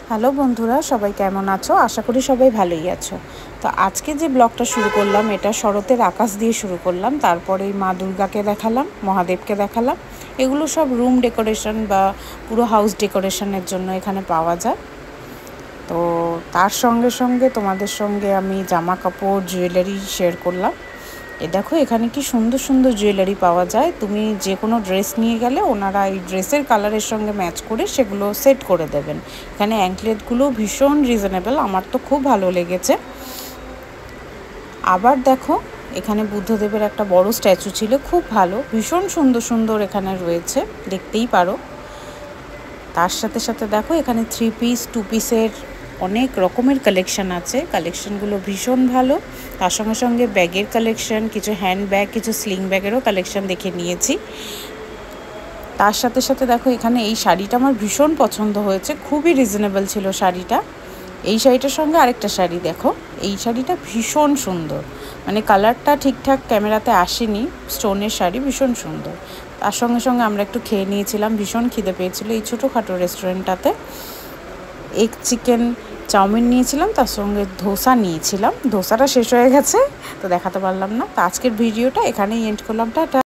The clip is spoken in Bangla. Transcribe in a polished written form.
হ্যালো বন্ধুরা, সবাই কেমন আছো? আশা করি সবাই ভালোই আছো। তো আজকে যে ব্লগটা শুরু করলাম এটা শরতের আকাশ দিয়ে শুরু করলাম। তারপরে মা দুর্গাকে দেখালাম, মহাদেবকে দেখালাম। এগুলো সব রুম ডেকোরেশন বা পুরো হাউস ডেকোরেশনের জন্য এখানে পাওয়া যায়। তো তার সঙ্গে সঙ্গে তোমাদের সঙ্গে আমি জামা কাপড় জুয়েলারি শেয়ার করলাম। দেখো এখানে কি সুন্দর সুন্দর জুয়েলারি পাওয়া যায়। তুমি যে কোনো ড্রেস নিয়ে গেলে ওনারা এই ড্রেসের কালারের সঙ্গে ম্যাচ করে সেগুলো সেট করে দেবেন। এখানে অ্যাঙ্কলেটগুলো ভীষণ রিজনেবল, আমার তো খুব ভালো লেগেছে। আবার দেখো এখানে বুদ্ধদেবের একটা বড় স্ট্যাচু ছিল, খুব ভালো, ভীষণ সুন্দর সুন্দর এখানে রয়েছে, দেখতেই পারো। তার সাথে সাথে দেখো এখানে 3 পিস 2 পিসের অনেক রকমের কালেকশন আছে। কালেকশনগুলো ভীষণ ভালো। তার সঙ্গে সঙ্গে ব্যাগের কালেকশন, কিছু হ্যান্ড ব্যাগ, কিছু স্লিং ব্যাগেরও কালেকশন দেখে নিয়েছি। তার সাথে সাথে দেখো এখানে এই শাড়িটা আমার ভীষণ পছন্দ হয়েছে, খুবই রিজনেবল ছিল শাড়িটা। এই শাড়িটার সঙ্গে আরেকটা শাড়ি দেখো, এই শাড়িটা ভীষণ সুন্দর, মানে কালারটা ঠিকঠাক ক্যামেরাতে আসেনি, স্টোনের শাড়ি, ভীষণ সুন্দর। তার সঙ্গে সঙ্গে আমরা একটু খেয়ে নিয়েছিলাম, ভীষণ খিদে পেয়েছিল এই ছোটোখাটো রেস্টুরেন্টটাতে। এগ চিকেন চাউমিন নিয়েছিলাম, তার সঙ্গে ধোসা নিয়েছিলাম। ধোসাটা শেষ হয়ে গেছে তো দেখাতে পারলাম না। তো আজকের ভিডিওটা এখানেই এন্ড করলাম। টাটা।